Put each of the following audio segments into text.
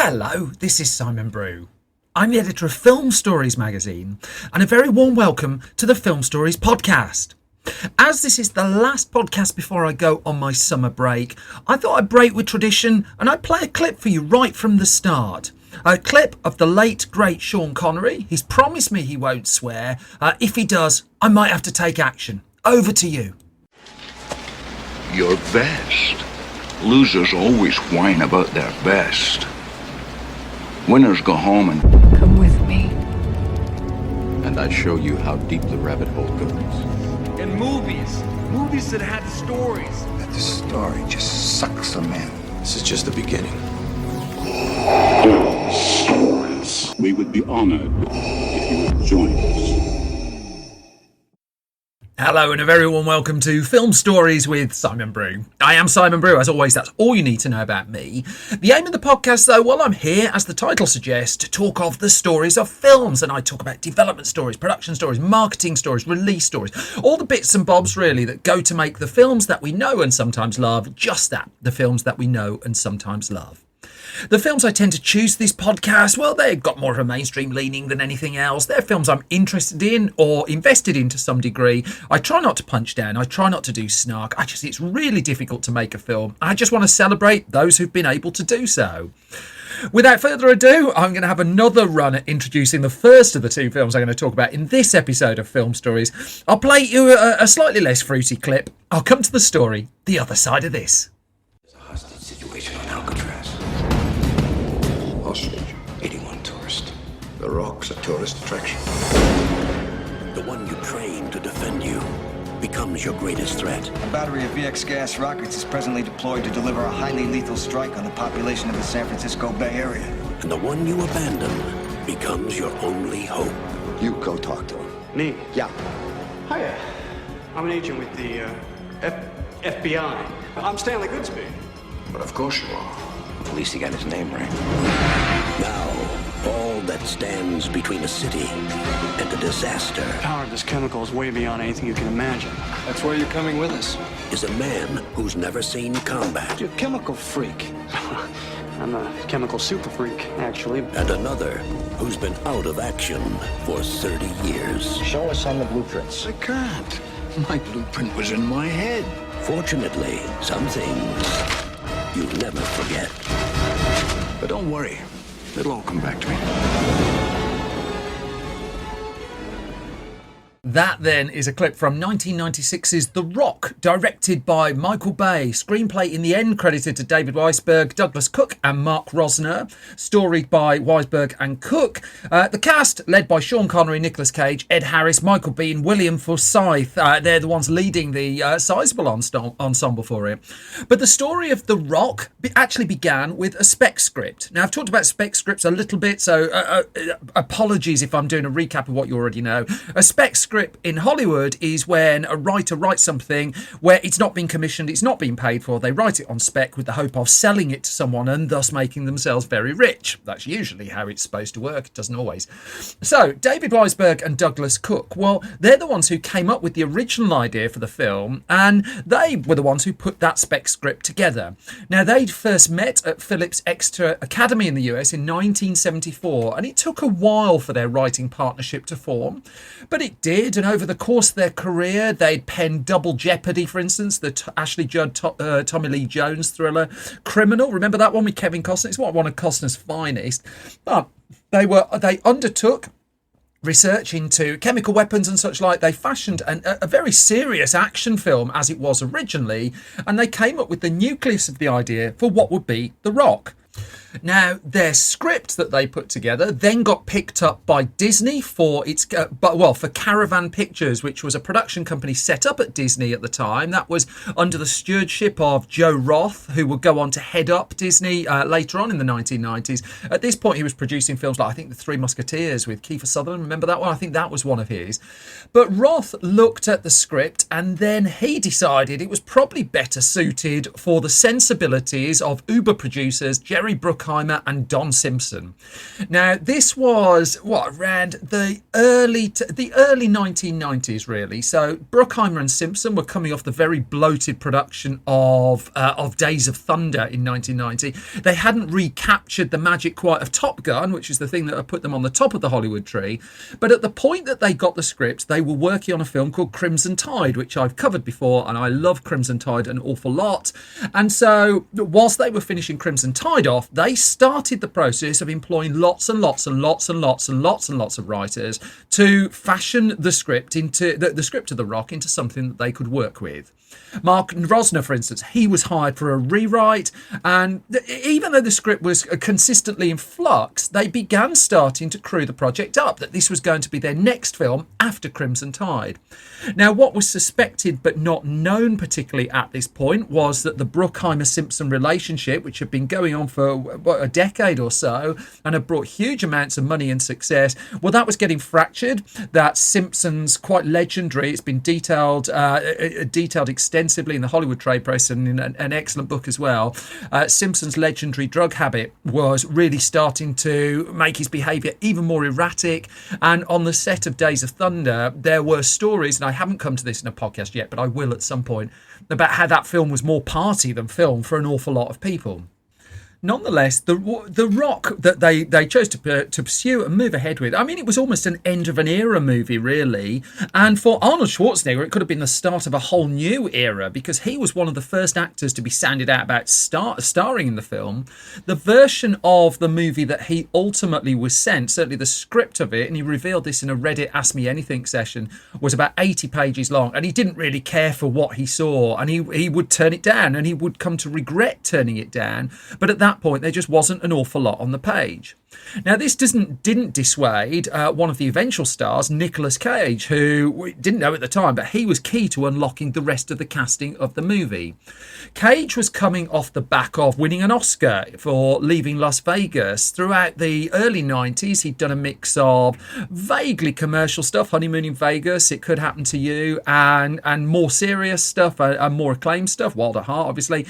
Hello, this is Simon Brew. I'm the editor of Film Stories magazine, and a very warm welcome to the Film Stories podcast. As this is the last podcast before I go on my summer break, I thought I'd break with tradition and I'd play a clip for you right from the start. A clip of the late, great Sean Connery. He's promised me he won't swear. If he does, I might have to take action. Over to you. Your best. Losers always whine about their best. Winners go home and... Come with me. And I show you how deep the rabbit hole goes. And movies that had stories. That the story just sucks them in. This is just the beginning. Stories. We would be honored if you would join us. Hello and a very warm welcome to Film Stories with Simon Brew. I am Simon Brew. As always, that's all you need to know about me. The aim of the podcast, though, well, I'm here, as the title suggests, to talk of the stories of films. And I talk about development stories, production stories, marketing stories, release stories, all the bits and bobs, really, that go to make the films that we know and sometimes love, just that, the films that we know and sometimes love. The films I tend to choose for this podcast, well, they've got more of a mainstream leaning than anything else. They're films I'm interested in or invested in to some degree. I try not to punch down. I try not to do snark. It's really difficult to make a film. I just want to celebrate those who've been able to do so. Without further ado, I'm going to have another run at introducing the first of the two films I'm going to talk about in this episode of Film Stories. I'll play you a slightly less fruity clip. I'll come to the story the other side of this. There's a hostage situation on Alcatraz. Hostage? 81 tourists. The Rock's a tourist attraction. The one you train to defend you becomes your greatest threat. A battery of VX gas rockets is presently deployed to deliver a highly lethal strike on the population of the San Francisco Bay Area. And the one you abandon becomes your only hope. You go talk to him. Me? Yeah. Hiya. I'm an agent with the FBI. I'm Stanley Goodspeed. But of course you are. At least he got his name right. Now, all that stands between a city and a disaster. The power of this chemical is way beyond anything you can imagine. That's why you're coming with us. Is a man who's never seen combat. You're a chemical freak. I'm a chemical super freak, actually. And another who's been out of action for 30 years. Show us on the blueprints. I can't. My blueprint was in my head. Fortunately, some things you'll never forget. But don't worry. It'll all come back to me. That then is a clip from 1996's The Rock, directed by Michael Bay. Screenplay in the end credited to David Weisberg, Douglas Cook and Mark Rosner. Story by Weisberg and Cook. The cast led by Sean Connery, Nicolas Cage, Ed Harris, Michael Biehn, William Forsythe. They're the ones leading the sizable ensemble for it. But the story of The Rock actually began with a spec script. Now, I've talked about spec scripts a little bit, so apologies if I'm doing a recap of what you already know. A spec script in Hollywood is when a writer writes something where it's not been commissioned, it's not been paid for. They write it on spec with the hope of selling it to someone and thus making themselves very rich. That's usually how it's supposed to work. It doesn't always. So David Weisberg and Douglas Cook, well, they're the ones who came up with the original idea for the film, and they were the ones who put that spec script together. Now, they'd first met at Phillips Exeter Academy in the US in 1974, and it took a while for their writing partnership to form, but it did. And over the course of their career, they'd penned Double Jeopardy, for instance, the Ashley Judd, Tommy Lee Jones thriller Criminal. Remember that one with Kevin Costner? It's one of Costner's finest. But they undertook research into chemical weapons and such like. They fashioned a very serious action film as it was originally, and they came up with the nucleus of the idea for what would be The Rock. Now, their script that they put together then got picked up by Disney for for Caravan Pictures, which was a production company set up at Disney at the time. That was under the stewardship of Joe Roth, who would go on to head up Disney later on in the 1990s. At this point, he was producing films like, I think, The Three Musketeers with Kiefer Sutherland. Remember that one? I think that was one of his. But Roth looked at the script and then he decided it was probably better suited for the sensibilities of Uber producers Jerry Bruckheimer Bruckheimer and Don Simpson. Now, this was around the early 1990s, really. So Bruckheimer and Simpson were coming off the very bloated production of Days of Thunder in 1990. They hadn't recaptured the magic quite of Top Gun, which is the thing that put them on the top of the Hollywood tree. But at the point that they got the script, they were working on a film called Crimson Tide, which I've covered before, and I love Crimson Tide an awful lot. And so whilst they were finishing Crimson Tide off, they started the process of employing lots and lots of writers to fashion the script into the script of The Rock into something that they could work with. Mark Rosner, for instance, he was hired for a rewrite, and even though the script was consistently in flux, they began starting to crew the project up, that this was going to be their next film after Crimson Tide. Now, what was suspected but not known particularly at this point was that the Bruckheimer-Simpson relationship, which had been going on for a decade or so and had brought huge amounts of money and success, well, that was getting fractured. That Simpson's quite legendary, it's been detailed extensively in the Hollywood trade press and in an excellent book as well. Simpson's legendary drug habit was really starting to make his behaviour even more erratic. And on the set of Days of Thunder, there were stories, and I haven't come to this in a podcast yet, but I will at some point, about how that film was more party than film for an awful lot of people. Nonetheless, the Rock that they chose to pursue and move ahead with, I mean, it was almost an end of an era movie, really. And for Arnold Schwarzenegger, it could have been the start of a whole new era, because he was one of the first actors to be sounded out about starring in the film. The version of the movie that he ultimately was sent, certainly the script of it, and he revealed this in a Reddit Ask Me Anything session, was about 80 pages long, and he didn't really care for what he saw, and he would turn it down, and he would come to regret turning it down. But at that point, there just wasn't an awful lot on the page. Now, this didn't dissuade one of the eventual stars, Nicolas Cage, who we didn't know at the time, but he was key to unlocking the rest of the casting of the movie. Cage was coming off the back of winning an Oscar for Leaving Las Vegas. Throughout the early 90s, he'd done a mix of vaguely commercial stuff, Honeymoon in Vegas, It Could Happen to You, and more serious stuff and more acclaimed stuff, Wild at Heart, obviously.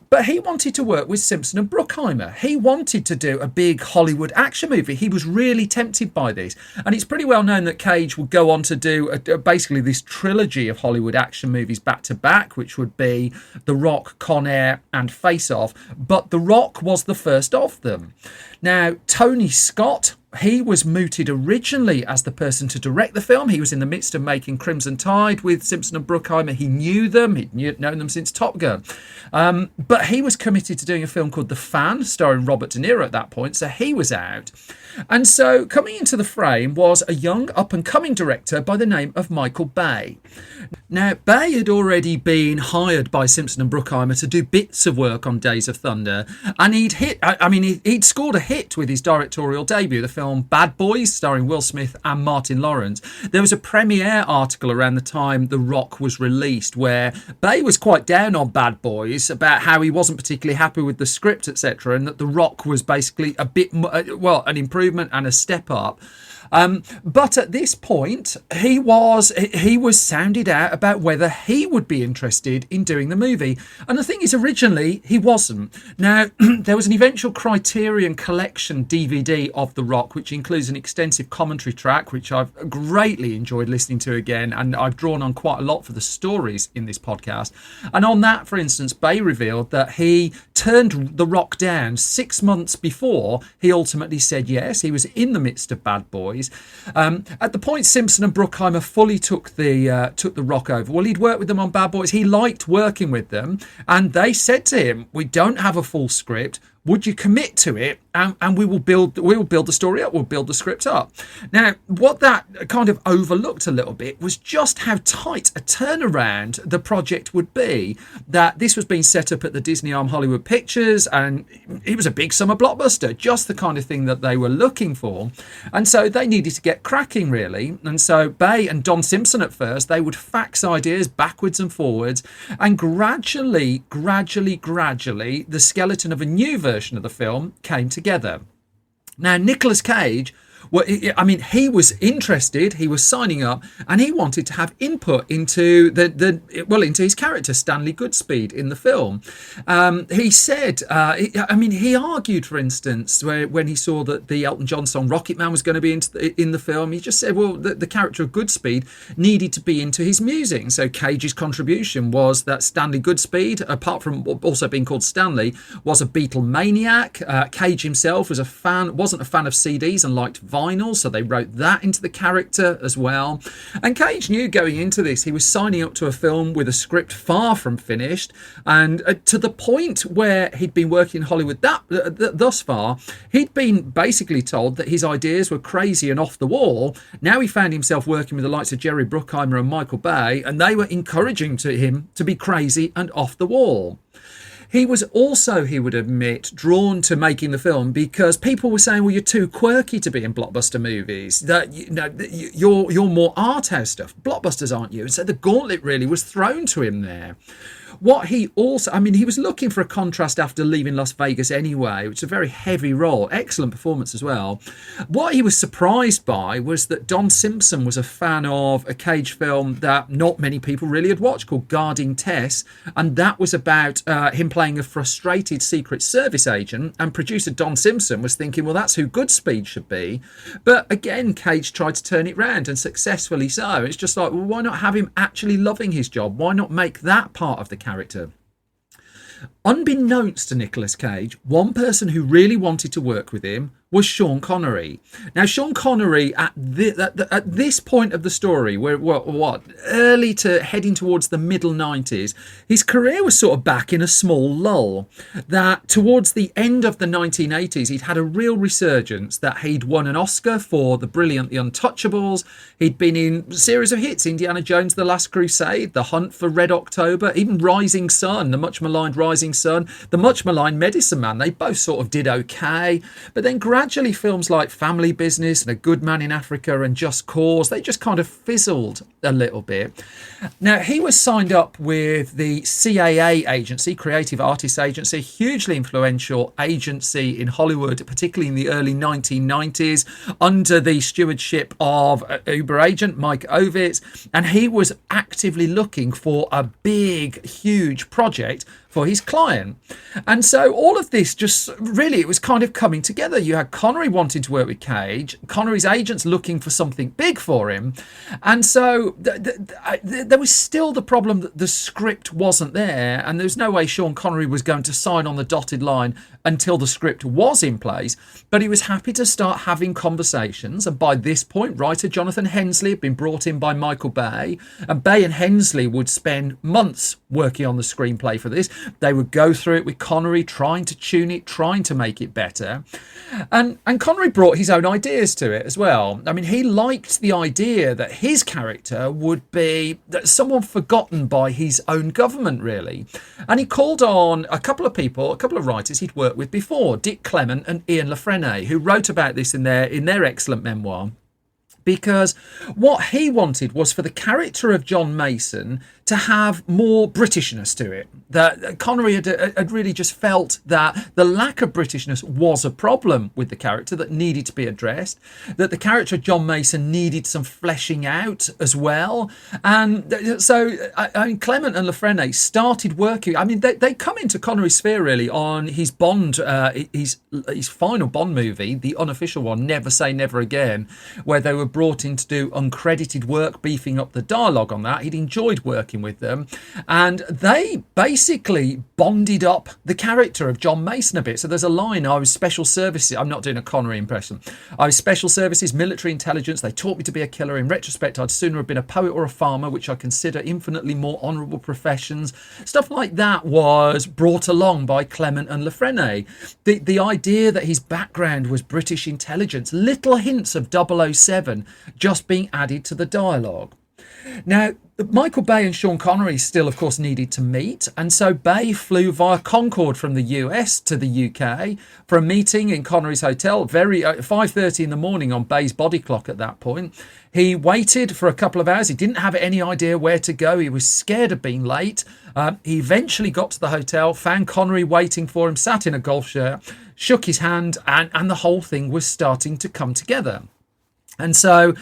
But he wanted to work with Simpson and Bruckheimer. He wanted to do a big Hollywood action movie. He was really tempted by this. And it's pretty well known that Cage would go on to do basically this trilogy of Hollywood action movies back to back, which would be The Rock, Con Air and Face Off. But The Rock was the first of them. Now, Tony Scott, he was mooted originally as the person to direct the film. He was in the midst of making Crimson Tide with Simpson and Bruckheimer. He knew them. He'd known them since Top Gun. But he was committed to doing a film called The Fan, starring Robert De Niro at that point, so he was out. And so coming into the frame was a young up-and-coming director by the name of Michael Bay. Now, Bay had already been hired by Simpson and Bruckheimer to do bits of work on Days of Thunder, and he'd scored a hit with his directorial debut, the film Bad Boys, starring Will Smith and Martin Lawrence. There was a premiere article around the time The Rock was released where Bay was quite down on Bad Boys, about how he wasn't particularly happy with the script, etc., and that The Rock was basically a bit, an improvement and a step up. But at this point, he was sounded out about whether he would be interested in doing the movie. And the thing is, originally, he wasn't. Now, there was an eventual Criterion Collection DVD of The Rock, which includes an extensive commentary track, which I've greatly enjoyed listening to again, and I've drawn on quite a lot for the stories in this podcast. And on that, for instance, Bay revealed that he turned The Rock down 6 months before he ultimately said yes. He was in the midst of Bad Boys. At the point Simpson and Bruckheimer fully took the Rock over, well, he'd worked with them on Bad Boys. He liked working with them, and they said to him, "We don't have a full script. Would you commit to it? And we will build the story up. We'll build the script up." Now, what that kind of overlooked a little bit was just how tight a turnaround the project would be. That this was being set up at the Disney arm Hollywood Pictures, and it was a big summer blockbuster, just the kind of thing that they were looking for. And so they needed to get cracking, really. And so Bay and Don Simpson at first, they would fax ideas backwards and forwards, and gradually, the skeleton of a new version of the film came together. Now, Nicolas Cage Well, I mean, he was interested, he was signing up, and he wanted to have input into into his character, Stanley Goodspeed, in the film. He said, he argued, for instance, when he saw that the Elton John song Rocket Man was going to be in the film, he just said, well, the character of Goodspeed needed to be into his music. And so Cage's contribution was that Stanley Goodspeed, apart from also being called Stanley, was a Beatle maniac. Cage himself wasn't a fan of CDs and liked vinyl, so they wrote that into the character as well. And Cage knew going into this he was signing up to a film with a script far from finished, and to the point where he'd been working in Hollywood thus far, he'd been basically told that his ideas were crazy and off the wall. Now he found himself working with the likes of Jerry Bruckheimer and Michael Bay, and they were encouraging him to be crazy and off the wall. He was also, he would admit, drawn to making the film because people were saying, well, you're too quirky to be in blockbuster movies. That you're more art house stuff. Blockbusters aren't you? And so the gauntlet really was thrown to him there. What he also, he was looking for a contrast after leaving Las Vegas anyway, which is a very heavy role, excellent performance as well. What he was surprised by was that Don Simpson was a fan of a Cage film that not many people really had watched, called Guarding Tess, and that was about him playing a frustrated Secret Service agent, and producer Don Simpson was thinking, well, that's who Goodspeed should be. But again, Cage tried to turn it round, and successfully so. It's just like, well, why not have him actually loving his job? Why not make that part of the character? Unbeknownst to Nicolas Cage, one person who really wanted to work with him was Sean Connery. Now, Sean Connery, at this point of the story, where early to heading towards the middle 90s, his career was sort of back in a small lull. That towards the end of the 1980s, he'd had a real resurgence, that he'd won an Oscar for the brilliant The Untouchables. He'd been in a series of hits, Indiana Jones, The Last Crusade, The Hunt for Red October, even Rising Sun, the much maligned Rising Sun, the much maligned Medicine Man. They both sort of did okay. But then gradually films like Family Business and A Good Man in Africa and Just Cause, they just kind of fizzled a little bit. Now, he was signed up with the CAA agency, Creative Artists Agency, hugely influential agency in Hollywood, particularly in the early 1990s, under the stewardship of Uber agent Mike Ovitz, and he was actively looking for a big, huge project for his client. And so all of this just really, it was kind of coming together. You had Connery wanting to work with Cage, Connery's agents looking for something big for him. And so there was still the problem that the script wasn't there, and there's no way Sean Connery was going to sign on the dotted line until the script was in place. But he was happy to start having conversations, and by this point, writer Jonathan Hensley had been brought in by Michael Bay, and Bay and Hensley would spend months working on the screenplay for this. They would go through it with Connery, trying to tune it, trying to make it better. And Connery brought his own ideas to it as well. I mean, he liked the idea that his character would be someone forgotten by his own government, really. And he called on a couple of people, a couple of writers he'd worked with before, Dick Clement and Ian Lafrene, who wrote about this in their excellent memoir. Because what he wanted was for the character of John Mason to have more Britishness to it. That Connery had really just felt that the lack of Britishness was a problem with the character that needed to be addressed, that the character of John Mason needed some fleshing out as well. And so Clement and Lafrene started working. I mean, they come into Connery's sphere really on his Bond, his final Bond movie, the unofficial one, Never Say Never Again, where they were brought in to do uncredited work, beefing up the dialogue on that. He'd enjoyed working with them, and they basically bonded up the character of John Mason a bit. So there's a line, I was special services, I'm not doing a Connery impression, I was special services, military intelligence, they taught me to be a killer. In retrospect, I'd sooner have been a poet or a farmer, which I consider infinitely more honourable professions. Stuff like that was brought along by Clement and Lafrene. The idea that his background was British intelligence, little hints of 007 just being added to the dialogue. Now, Michael Bay and Sean Connery still, of course, needed to meet. And so Bay flew via Concorde from the US to the UK for a meeting in Connery's hotel, 5:30 in the morning on Bay's body clock at that point. He waited for a couple of hours. He didn't have any idea where to go. He was scared of being late. He eventually got to the hotel, found Connery waiting for him, sat in a golf shirt, shook his hand, and the whole thing was starting to come together. And so,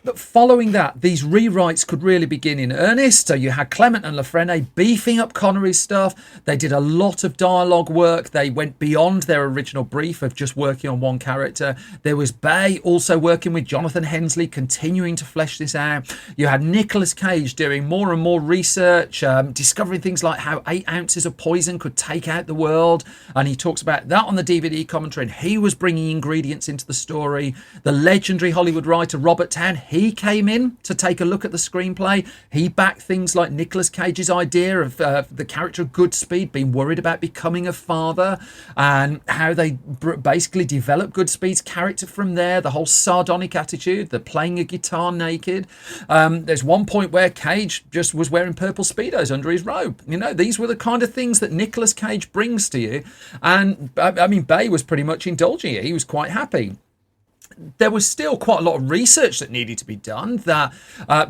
but following that, these rewrites could really begin in earnest. So you had Clement and LaFrenne beefing up Connery's stuff. They did a lot of dialogue work. They went beyond their original brief of just working on one character. There was Bay also working with Jonathan Hensleigh, continuing to flesh this out. You had Nicolas Cage doing more and more research, discovering things like how 8 ounces of poison could take out the world. And he talks about that on the DVD commentary. And he was bringing ingredients into the story. The legendary Hollywood writer Robert Towne, he came in to take a look at the screenplay. He backed things like Nicolas Cage's idea of the character of Goodspeed being worried about becoming a father, and how they basically developed Goodspeed's character from there. The whole sardonic attitude, the playing a guitar naked. There's one point where Cage just was wearing purple Speedos under his robe. You know, these were the kind of things that Nicolas Cage brings to you. And I mean, Bay was pretty much indulging it. He was quite happy. There was still quite a lot of research that needed to be done. That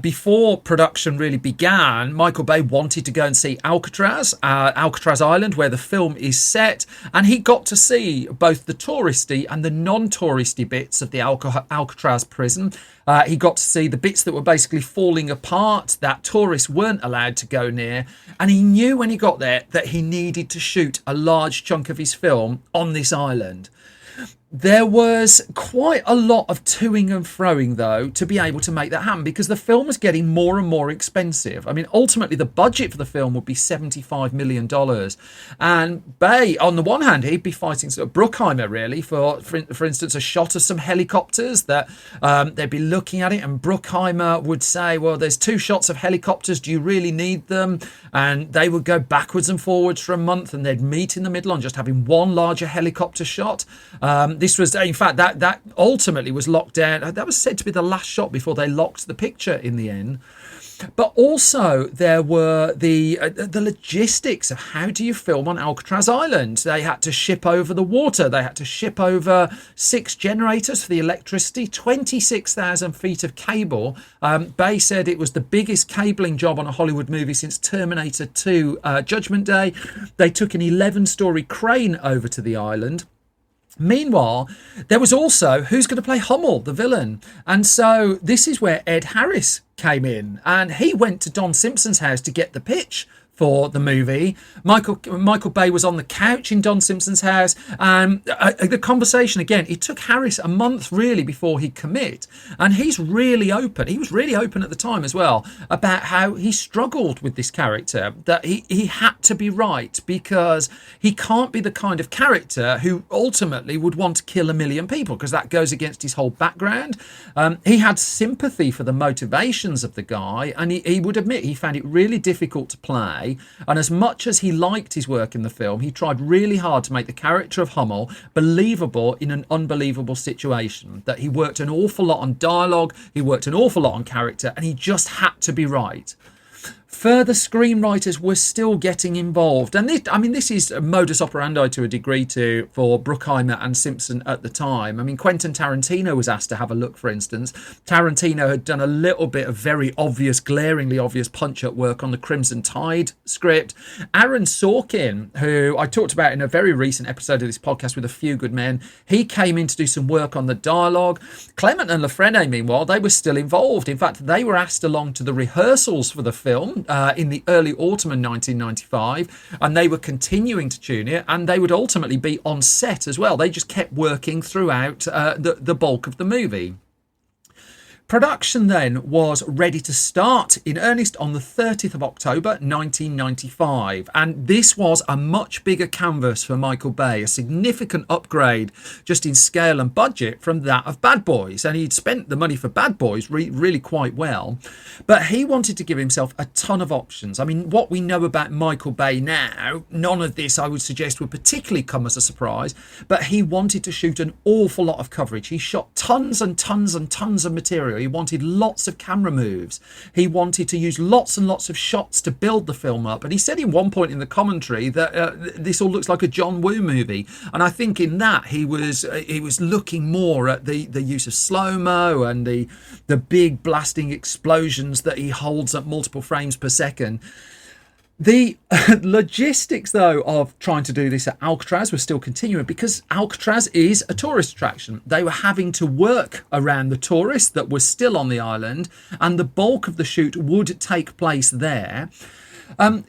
before production really began, Michael Bay wanted to go and see Alcatraz Island, where the film is set, and he got to see both the touristy and the non-touristy bits of the Alcatraz prison. He got to see the bits that were basically falling apart, that tourists weren't allowed to go near, and he knew when he got there that he needed to shoot a large chunk of his film on this island. There was quite a lot of toing and froing, though, to be able to make that happen, because the film was getting more and more expensive. I mean, ultimately, the budget for the film would be $75 million. And Bay, on the one hand, he'd be fighting sort of Bruckheimer, really, for instance, a shot of some helicopters that they'd be looking at it, and Bruckheimer would say, well, there's 2 shots of helicopters. Do you really need them? And they would go backwards and forwards for a month, and they'd meet in the middle on just having one larger helicopter shot. This was, in fact, that ultimately was locked down. That was said to be the last shot before they locked the picture in the end. But also there were the logistics of how do you film on Alcatraz Island. They had to ship over the water. They had to ship over 6 generators for the electricity, 26,000 feet of cable. Bay said it was the biggest cabling job on a Hollywood movie since Terminator 2 Judgment Day. They took an 11-story crane over to the island. Meanwhile, there was also who's going to play Hummel, the villain. And so this is where Ed Harris came in, and he went to Don Simpson's house to get the pitch for the movie. Michael Bay was on the couch in Don Simpson's house, and the conversation again, it took Harris a month really before he'd commit, and he's really open. He was really open at the time as well about how he struggled with this character, that he had to be right, because he can't be the kind of character who ultimately would want to kill 1 million people, because that goes against his whole background. He had sympathy for the motivations of the guy, and he would admit he found it really difficult to play. And as much as he liked his work in the film, he tried really hard to make the character of Hummel believable in an unbelievable situation. That he worked an awful lot on dialogue, he worked an awful lot on character, and he just had to be right. Further screenwriters were still getting involved. And this is a modus operandi to a degree for Bruckheimer and Simpson at the time. I mean, Quentin Tarantino was asked to have a look, for instance. Tarantino had done a little bit of very obvious, glaringly obvious punch-up work on the Crimson Tide script. Aaron Sorkin, who I talked about in a very recent episode of this podcast with A Few Good Men, he came in to do some work on the dialogue. Clement and LaFrenne, meanwhile, they were still involved. In fact, they were asked along to the rehearsals for the film in the early autumn of 1995, and they were continuing to tune it, and they would ultimately be on set as well. They just kept working throughout the bulk of the movie. Production then was ready to start in earnest on the 30th of October 1995, and this was a much bigger canvas for Michael Bay, a significant upgrade just in scale and budget from that of Bad Boys, and he'd spent the money for Bad Boys really quite well, but he wanted to give himself a ton of options. I mean, what we know about Michael Bay now, none of this I would suggest would particularly come as a surprise, but he wanted to shoot an awful lot of coverage. He shot tons and tons and tons of material. material. He wanted lots of camera moves. He wanted to use lots and lots of shots to build the film up. And he said in one point in the commentary that this all looks like a John Woo movie. And I think in that he was looking more at the use of slow-mo and the big blasting explosions that he holds at multiple frames per second. The logistics, though, of trying to do this at Alcatraz was still continuing because Alcatraz is a tourist attraction. They were having to work around the tourists that were still on the island, and the bulk of the shoot would take place there.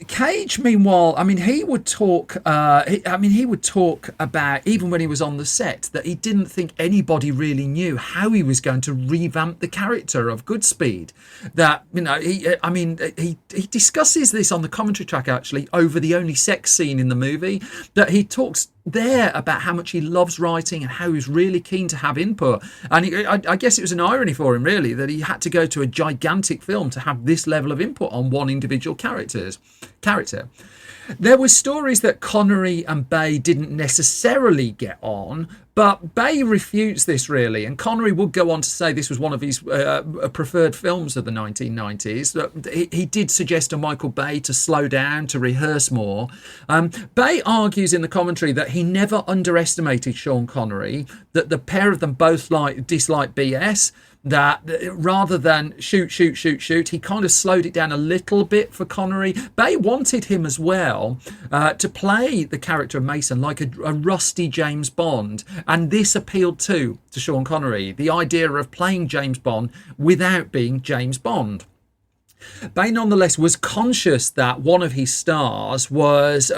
Cage, meanwhile, he would talk about, even when he was on the set, that he didn't think anybody really knew how he was going to revamp the character of Goodspeed. That, he discusses this on the commentary track, actually, over the only sex scene in the movie, that he talks there about how much he loves writing and how he's really keen to have input. And I guess it was an irony for him, really, that he had to go to a gigantic film to have this level of input on one individual character. There were stories that Connery and Bay didn't necessarily get on, but Bay refutes this, really, and Connery would go on to say this was one of his preferred films of the 1990s. He did suggest to Michael Bay to slow down, to rehearse more. Bay argues in the commentary that he never underestimated Sean Connery, that the pair of them both dislike BS, that rather than shoot, he kind of slowed it down a little bit for Connery. Bay wanted him as well to play the character of Mason like a rusty James Bond, and this appealed to Sean Connery, the idea of playing James Bond without being James Bond. Bay nonetheless was conscious that one of his stars was,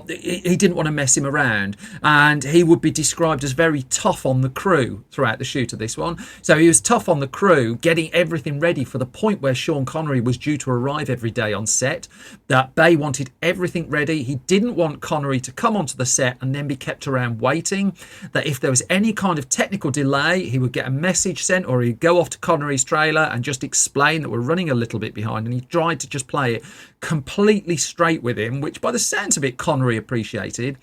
he didn't want to mess him around, and he would be described as very tough on the crew throughout the shoot of this one. So he was tough on the crew, getting everything ready for the point where Sean Connery was due to arrive every day on set. That Bay wanted everything ready. He didn't want Connery to come onto the set and then be kept around waiting. That if there was any kind of technical delay, he would get a message sent, or he'd go off to Connery's trailer and just explain that we're running a little bit behind. And he tried to just play it completely straight with him, which by the sounds of it, Connery appreciated.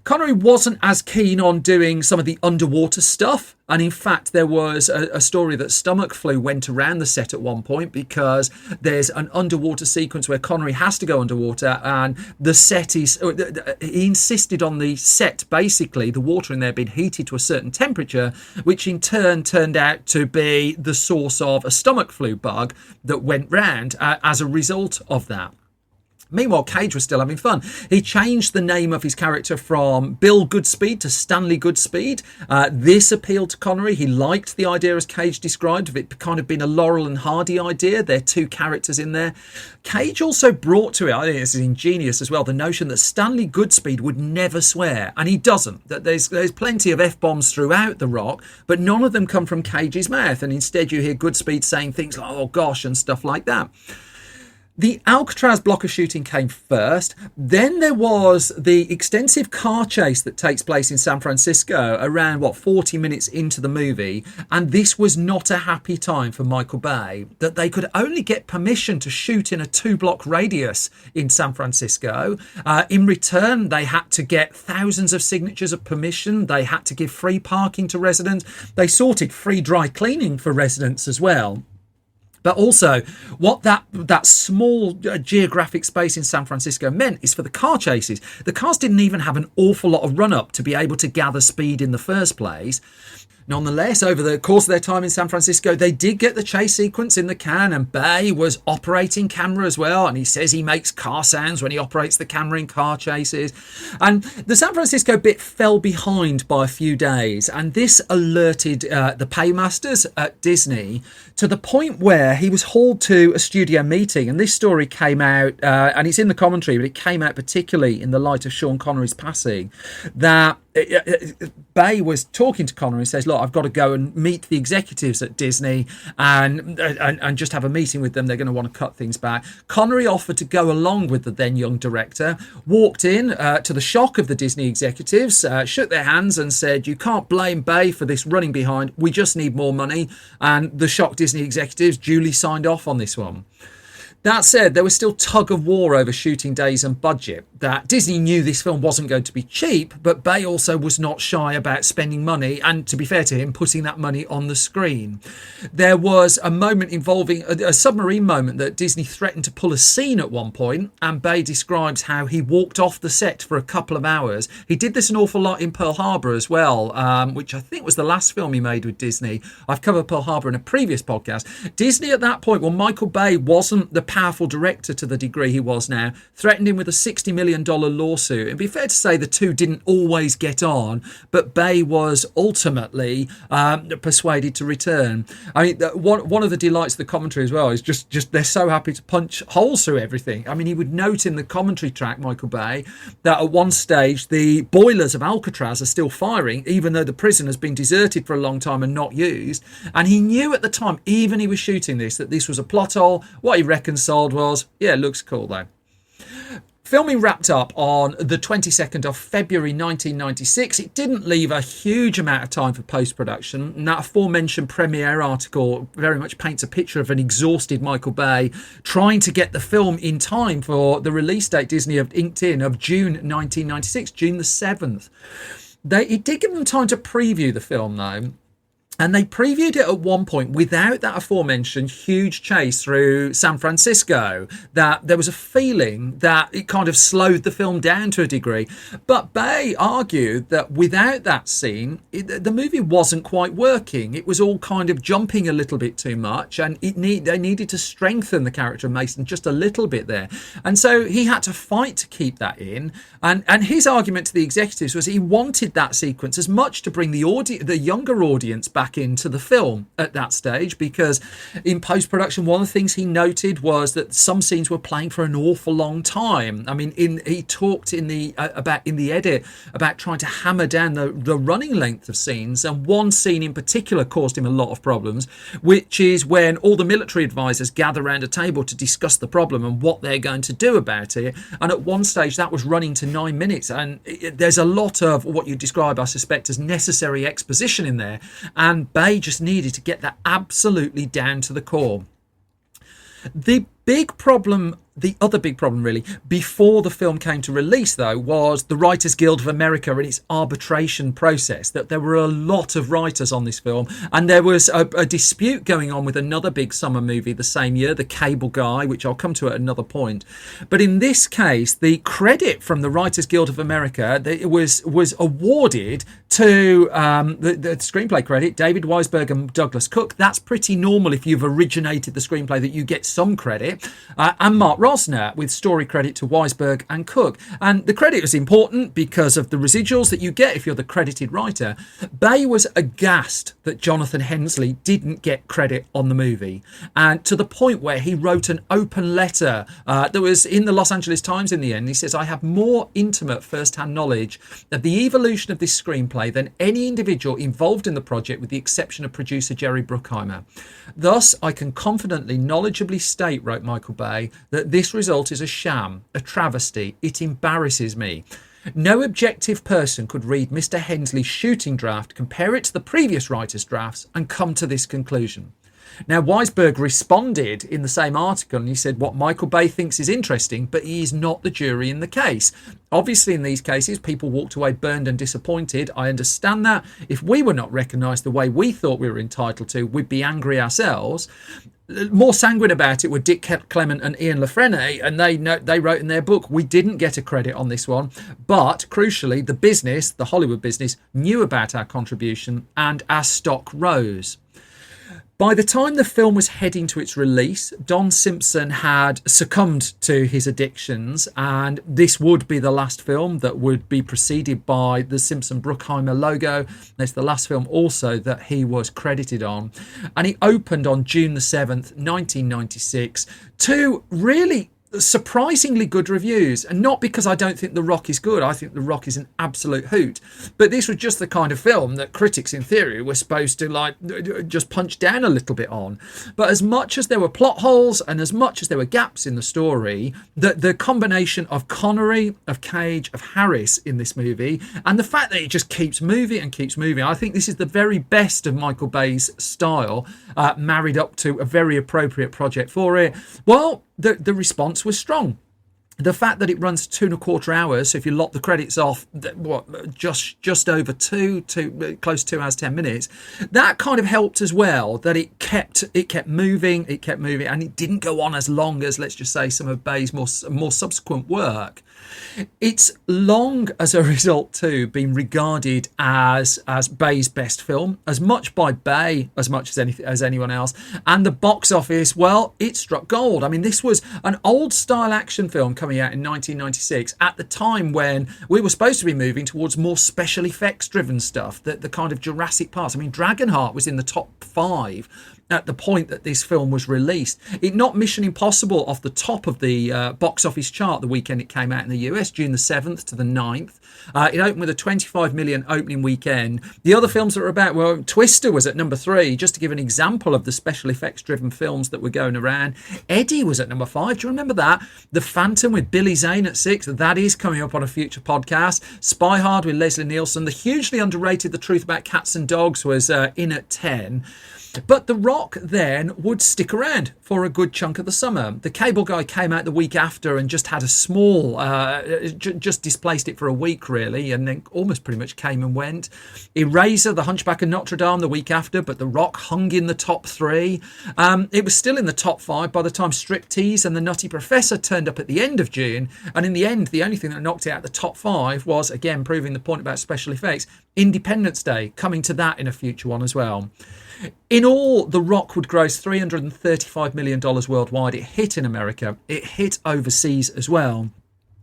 Connery wasn't as keen on doing some of the underwater stuff. And in fact, there was a story that stomach flu went around the set at one point because there's an underwater sequence where Connery has to go underwater, and the set is, he insisted on the set, basically, the water in there being heated to a certain temperature, which in turn turned out to be the source of a stomach flu bug that went round as a result of that. Meanwhile, Cage was still having fun. He changed the name of his character from Bill Goodspeed to Stanley Goodspeed. This appealed to Connery. He liked the idea, as Cage described, of it kind of being a Laurel and Hardy idea. There are two characters in there. Cage also brought to it, I think this is ingenious as well, the notion that Stanley Goodspeed would never swear, and he doesn't. That there's plenty of F-bombs throughout The Rock, but none of them come from Cage's mouth, and instead you hear Goodspeed saying things like, oh gosh, and stuff like that. The Alcatraz block of shooting came first. Then there was the extensive car chase that takes place in San Francisco around, 40 minutes into the movie. And this was not a happy time for Michael Bay, that they could only get permission to shoot in a 2-block radius in San Francisco. In return, they had to get thousands of signatures of permission. They had to give free parking to residents. They sorted free dry cleaning for residents as well. But also, what that small geographic space in San Francisco meant is for the car chases. The cars didn't even have an awful lot of run-up to be able to gather speed in the first place. Nonetheless, over the course of their time in San Francisco, they did get the chase sequence in the can, and Bay was operating camera as well, and he says he makes car sounds when he operates the camera in car chases. And the San Francisco bit fell behind by a few days, and this alerted the paymasters at Disney to the point where he was hauled to a studio meeting. And this story came out, and it's in the commentary, but it came out particularly in the light of Sean Connery's passing, that Bay was talking to Connery and says, look, I've got to go and meet the executives at Disney and just have a meeting with them. They're going to want to cut things back. Connery offered to go along with the then young director, walked in to the shock of the Disney executives, shook their hands and said, you can't blame Bay for this running behind. We just need more money. And the shocked Disney executives duly signed off on this one. That said, there was still tug of war over shooting days and budget. That Disney knew this film wasn't going to be cheap, but Bay also was not shy about spending money and, to be fair to him, putting that money on the screen. There was a moment involving a submarine moment that Disney threatened to pull a scene at one point, and Bay describes how he walked off the set for a couple of hours. He did this an awful lot in Pearl Harbor as well, which I think was the last film he made with Disney. I've covered Pearl Harbor in a previous podcast. Disney at that point, well, Michael Bay wasn't the powerful director to the degree he was now, threatened him with a $60 million lawsuit. It'd be fair to say the two didn't always get on, but Bay was ultimately persuaded to return. I mean, one of the delights of the commentary as well is just they're so happy to punch holes through everything. I mean, he would note in the commentary track, Michael Bay, that at one stage the boilers of Alcatraz are still firing, even though the prison has been deserted for a long time and not used. And he knew at the time, even he was shooting this, that this was a plot hole. What he reconciled was, yeah, it looks cool though. Filming wrapped up on the 22nd of February 1996. It didn't leave a huge amount of time for post-production, and that aforementioned Premiere article very much paints a picture of an exhausted Michael Bay trying to get the film in time for the release date Disney have inked in of June 1996, June the 7th. It did give them time to preview the film though. And they previewed it at one point without that aforementioned huge chase through San Francisco, that there was a feeling that it kind of slowed the film down to a degree. But Bay argued that without that scene, the movie wasn't quite working. It was all kind of jumping a little bit too much, and they needed to strengthen the character of Mason just a little bit there. And so he had to fight to keep that in. And his argument to the executives was he wanted that sequence as much to bring the younger audience back into the film at that stage, because in post-production one of the things he noted was that some scenes were playing for an awful long time. I mean, he talked in the edit about trying to hammer down the running length of scenes, and one scene in particular caused him a lot of problems, which is when all the military advisors gather around a table to discuss the problem and what they're going to do about it. And at one stage that was running to 9 minutes, and there's a lot of what you describe, I suspect, as necessary exposition in there, and Bay just needed to get that absolutely down to the core. The other big problem really before the film came to release though was the Writers Guild of America and its arbitration process, that there were a lot of writers on this film, and there was a dispute going on with another big summer movie the same year, The Cable Guy, which I'll come to at another point. But in this case, the credit from the Writers Guild of America was awarded to the screenplay credit, David Weisberg and Douglas Cook. That's pretty normal if you've originated the screenplay, that you get some credit, and Mark Rosner with story credit to Weisberg and Cook. And the credit was important because of the residuals that you get if you're the credited writer. Bay was aghast that Jonathan Hensleigh didn't get credit on the movie, and to the point where he wrote an open letter that was in the Los Angeles Times in the end. He says, "I have more intimate first-hand knowledge of the evolution of this screenplay than any individual involved in the project, with the exception of producer Jerry Bruckheimer. Thus, I can confidently, knowledgeably state," wrote Michael Bay, "that this result is a sham, a travesty. It embarrasses me. No objective person could read Mr. Hensleigh's shooting draft, compare it to the previous writer's drafts, and come to this conclusion." Now, Weisberg responded in the same article, and he said what Michael Bay thinks is interesting, but he is not the jury in the case. Obviously, in these cases, people walked away burned and disappointed. I understand that. If we were not recognised the way we thought we were entitled to, we'd be angry ourselves. More sanguine about it were Dick Clement and Ian LaFrenne, and they wrote in their book, "We didn't get a credit on this one, but crucially, the Hollywood business, knew about our contribution and our stock rose." By the time the film was heading to its release, Don Simpson had succumbed to his addictions, and this would be the last film that would be preceded by the Simpson-Bruckheimer logo. It's the last film also that he was credited on. And it opened on June the 7th, 1996, to really surprisingly good reviews, and not because I don't think The Rock is good. I think The Rock is an absolute hoot, but this was just the kind of film that critics in theory were supposed to just punch down a little bit on. But as much as there were plot holes and as much as there were gaps in the story, the combination of Connery, of Cage, of Harris in this movie, and the fact that it just keeps moving and keeps moving, I think this is the very best of Michael Bay's style, married up to a very appropriate project for it. Well, the response was strong. The fact that it runs 2.25 hours, so if you lock the credits off, just over close to 2 hours 10 minutes, that kind of helped as well. That it kept moving, and it didn't go on as long as, let's just say, some of Bay's more subsequent work. It's long, as a result, too, been regarded as Bay's best film, as much by Bay as much as anyone else. And the box office, well, it struck gold. I mean, this was an old style action film coming out in 1996 at the time when we were supposed to be moving towards more special effects driven stuff, the kind of Jurassic Park. I mean, Dragonheart was in the top 5 at the point that this film was released. It knocked Mission Impossible off the top of the box office chart the weekend it came out in the US, June the 7th to the 9th. It opened with a 25 million opening weekend. The other films that were about, well, Twister was at number 3, just to give an example of the special effects driven films that were going around. Eddie was at number 5. Do you remember that? The Phantom with Billy Zane at 6. That is coming up on a future podcast. Spy Hard with Leslie Nielsen. The hugely underrated The Truth About Cats and Dogs was in at 10. But The Rock then would stick around for a good chunk of the summer. The Cable Guy came out the week after and just had a small, just displaced it for a week really, and then almost pretty much came and went. Eraser, The Hunchback of Notre Dame the week after, but The Rock hung in the top 3. It was still in the top 5 by the time Striptease and The Nutty Professor turned up at the end of June. And in the end, the only thing that knocked it out the top 5 was, again, proving the point about special effects, Independence Day, coming to that in a future one as well. In all, The Rock would gross $335 million worldwide. It hit in America. It hit overseas as well.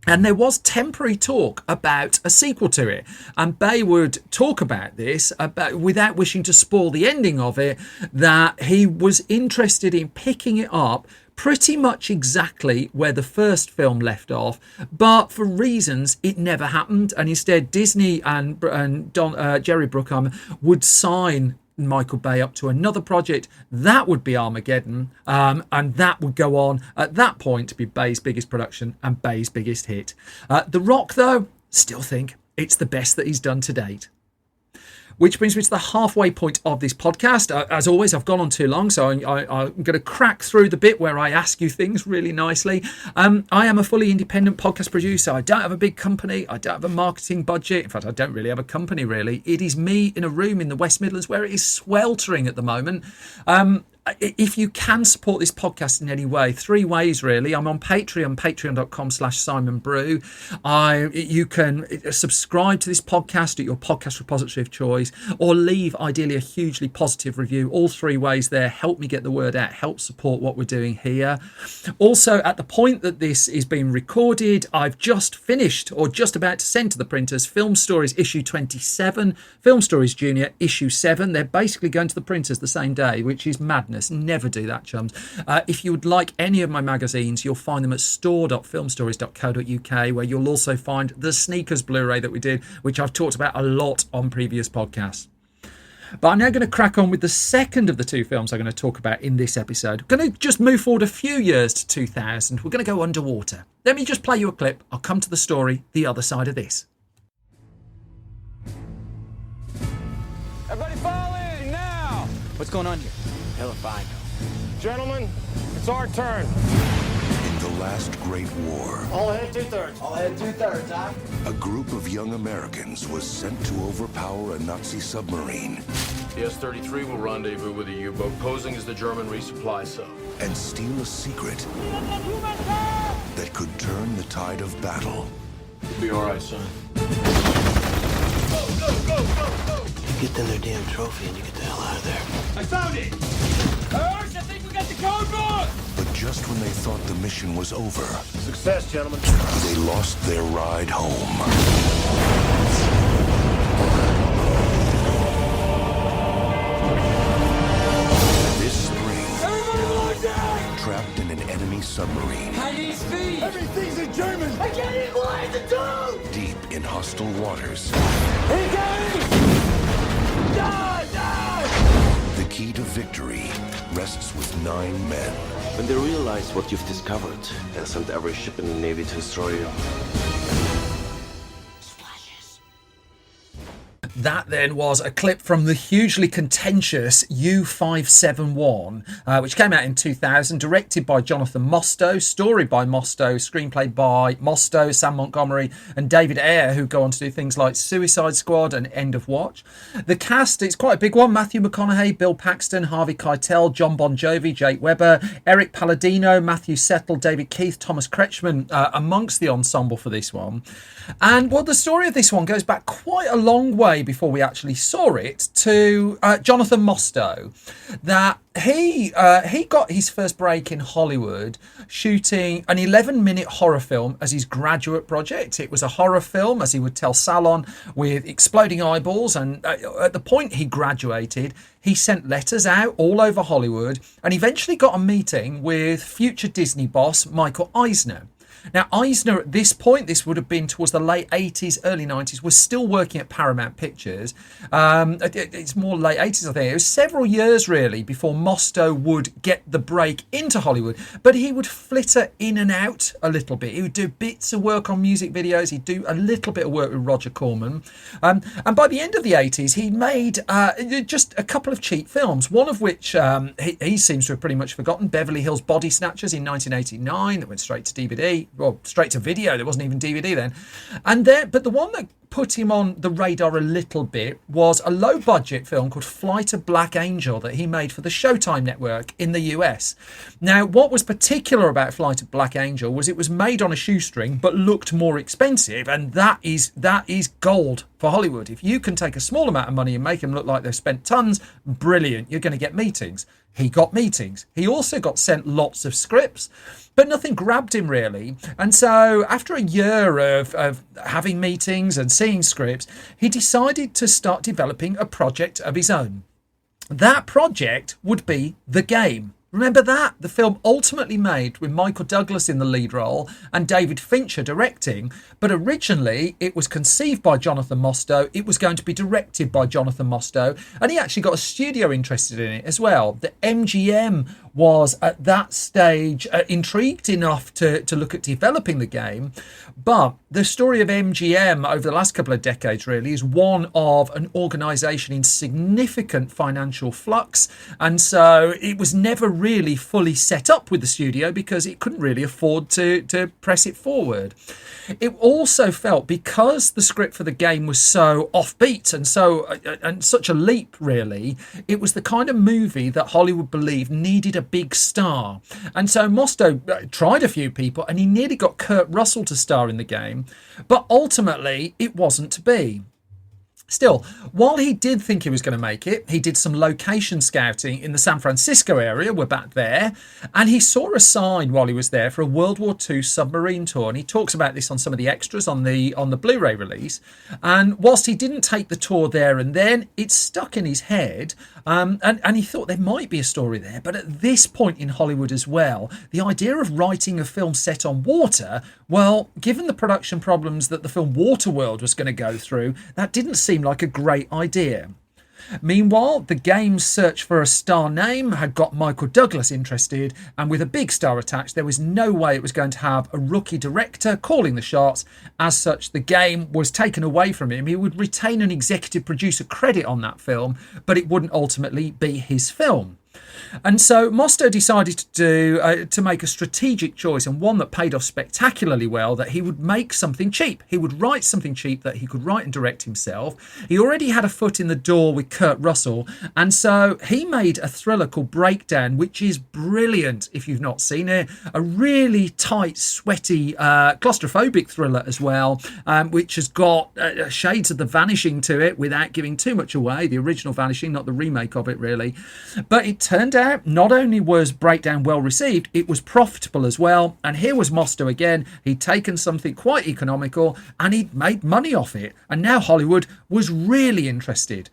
And there was temporary talk about a sequel to it. And Bay would talk about this, without wishing to spoil the ending of it, that he was interested in picking it up pretty much exactly where the first film left off, but for reasons it never happened. And instead, Disney and Jerry Bruckheimer would sign Michael Bay up to another project. That would be Armageddon, and that would go on at that point to be Bay's biggest production and Bay's biggest hit. The Rock, though, still think it's the best that he's done to date. Which brings me to the halfway point of this podcast. As always, I've gone on too long, so I'm going to crack through the bit where I ask you things really nicely. I am a fully independent podcast producer. I don't have a big company. I don't have a marketing budget. In fact, I don't really have a company, really. It is me in a room in the West Midlands where it is sweltering at the moment. If you can support this podcast in any way, 3 ways really. I'm on Patreon, patreon.com/Simon Brew. You can subscribe to this podcast at your podcast repository of choice, or leave ideally a hugely positive review. All 3 ways there help me get the word out, help support what we're doing here. Also, at the point that this is being recorded, I've just finished, or just about to send to the printers, Film Stories issue 27, Film Stories Junior issue 7. They're basically going to the printers the same day, which is madness. Never do that, chums. If you would like any of my magazines, you'll find them at store.filmstories.co.uk, where you'll also find the Sneakers Blu-ray that we did, which I've talked about a lot on previous podcasts. But I'm now going to crack on with the second of the 2 films I'm going to talk about in this episode. I'm going to just move forward a few years to 2000. We're going to go underwater. Let me just play you a clip. I'll come to the story the other side of this. Everybody fall in now! What's going on here? Hell if I know. Gentlemen, it's our turn. In the last Great War, All ahead 2/3. All ahead 2/3, huh? a group of young Americans was sent to overpower a Nazi submarine The S-33 will rendezvous with a U-boat posing as the German resupply sub. and steal a secret that could turn the tide of battle. You'll be all right, son. You get them their damn trophy and you get the hell out of there. I found it! Urge, I think we got the code book! But just when they thought the mission was over, Success, gentlemen. they lost their ride home. This spring, trapped in an enemy submarine, Chinese feed! Everything's in German! I can't even believe the dude! deep in hostile waters, Here he comes! Die! Die! the key to victory rests with 9 men. When they realize what you've discovered, they'll send every ship in the Navy to destroy you. That then was a clip from the hugely contentious U-571, which came out in 2000, directed by Jonathan Mostow, story by Mostow, screenplay by Mostow, Sam Montgomery and David Ayer, who go on to do things like Suicide Squad and End of Watch. The cast, it's quite a big one. Matthew McConaughey, Bill Paxton, Harvey Keitel, John Bon Jovi, Jake Weber, Eric Palladino, Matthew Settle, David Keith, Thomas Kretschmann, amongst the ensemble for this one. And well, the story of this one goes back quite a long way before we actually saw it to Jonathan Mostow, that he got his first break in Hollywood shooting an 11-minute horror film as his graduate project. It was a horror film, as he would tell Salon, with exploding eyeballs, and at the point he graduated, he sent letters out all over Hollywood and eventually got a meeting with future Disney boss Michael Eisner. Now, Eisner at this point, this would have been towards the late 80s, early 90s, was still working at Paramount Pictures. It's more late 80s, I think. It was several years, really, before Mostow would get the break into Hollywood. But he would flitter in and out a little bit. He would do bits of work on music videos. He'd do a little bit of work with Roger Corman. And by the end of the 80s, he made just a couple of cheap films, one of which he seems to have pretty much forgotten, Beverly Hills Body Snatchers in 1989, that went straight to DVD. Well, straight to video. There wasn't even DVD then. But the one that put him on the radar a little bit was a low-budget film called Flight of Black Angel that he made for the Showtime network in the US. Now, what was particular about Flight of Black Angel was it was made on a shoestring but looked more expensive, and that is gold for Hollywood. If you can take a small amount of money and make them look like they've spent tons, brilliant. You're going to get meetings. He got meetings. He also got sent lots of scripts, but nothing grabbed him really. And so after a year of having meetings and seeing scripts, he decided to start developing a project of his own. That project would be The Game. Remember that? The film ultimately made with Michael Douglas in the lead role and David Fincher directing, but originally it was conceived by Jonathan Mostow. It was going to be directed by Jonathan Mostow, and he actually got a studio interested in it as well. The MGM was at that stage intrigued enough to look at developing The Game, but the story of MGM over the last couple of decades really is one of an organisation in significant financial flux, and so it was never really fully set up with the studio because it couldn't really afford to press it forward. It also felt, because the script for The Game was so offbeat and such a leap really, it was the kind of movie that Hollywood believed needed a big star. And so Mostow tried a few people and he nearly got Kurt Russell to star in The Game, but ultimately it wasn't to be. Still, while he did think he was going to make it, he did some location scouting in the San Francisco area. We're back there. And he saw a sign while he was there for a World War II submarine tour. And he talks about this on some of the extras on the Blu-ray release. And whilst he didn't take the tour there and then, it stuck in his head. And he thought there might be a story there. But at this point in Hollywood as well, the idea of writing a film set on water, well, given the production problems that the film Waterworld was going to go through, that didn't seem like a great idea. Meanwhile, The Game's search for a star name had got Michael Douglas interested, and with a big star attached, there was no way it was going to have a rookie director calling the shots. As such, The Game was taken away from him. He would retain an executive producer credit on that film, but it wouldn't ultimately be his film. And so Mostow decided to make a strategic choice, and one that paid off spectacularly well, that he would make something cheap. He would write something cheap that he could write and direct himself. He already had a foot in the door with Kurt Russell, and so he made a thriller called Breakdown, which is brilliant if you've not seen it. A really tight, sweaty, claustrophobic thriller as well, which has got shades of The Vanishing to it without giving too much away. The original Vanishing, not the remake of it really. But it turned out not only was Breakdown well received, it was profitable as well. And here was Mostow again. He'd taken something quite economical and he'd made money off it. And now Hollywood was really interested.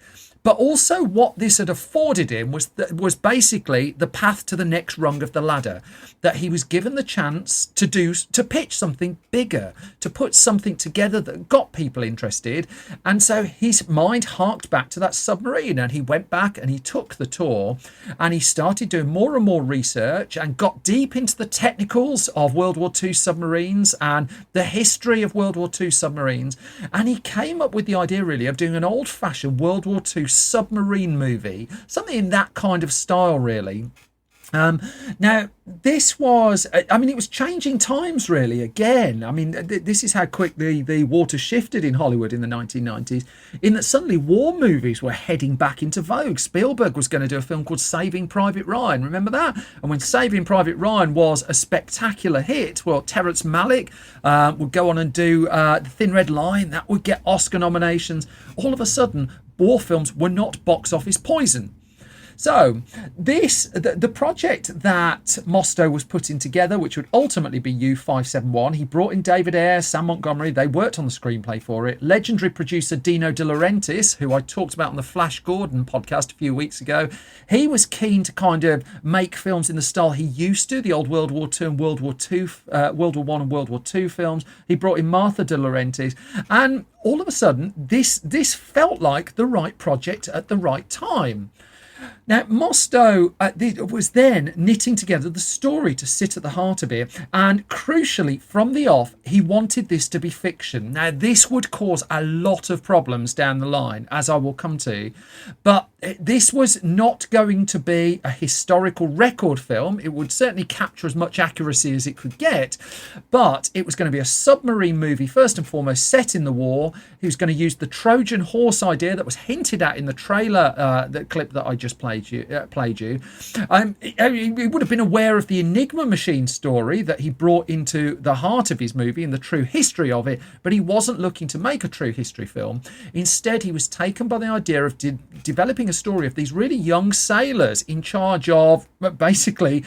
But also what this had afforded him was basically the path to the next rung of the ladder, that he was given the chance to pitch something bigger, to put something together that got people interested. And so his mind harked back to that submarine, and he went back and he took the tour and he started doing more and more research and got deep into the technicals of World War II submarines and the history of World War II submarines. And he came up with the idea really of doing an old-fashioned World War II submarine movie, something in that kind of style really. Now this was, I mean, it was changing times really again. I mean, this is how quickly the water shifted in Hollywood in the 1990s, in that suddenly war movies were heading back into vogue. Spielberg was going to do a film called Saving Private Ryan, remember that? And when Saving Private Ryan was a spectacular hit, well, Terrence Malick would go on and do The Thin Red Line, that would get Oscar nominations. All of a sudden, war films were not box office poison. So the project that Mostow was putting together, which would ultimately be U-571, he brought in David Ayer, Sam Montgomery. They worked on the screenplay for it. Legendary producer Dino De Laurentiis, who I talked about on the Flash Gordon podcast a few weeks ago, he was keen to kind of make films in the style he used to, the old World War II and World War I and World War II films. He brought in Martha De Laurentiis, and all of a sudden this felt like the right project at the right time. Now, Mostow was then knitting together the story to sit at the heart of it. And crucially, from the off, he wanted this to be fiction. Now, this would cause a lot of problems down the line, as I will come to. But this was not going to be a historical record film. It would certainly capture as much accuracy as it could get. But it was going to be a submarine movie, first and foremost, set in the war. He was going to use the Trojan horse idea that was hinted at in the trailer, the clip that I just played you. He would have been aware of the Enigma machine story that he brought into the heart of his movie and the true history of it, but he wasn't looking to make a true history film. Instead, he was taken by the idea of developing a story of these really young sailors in charge of basically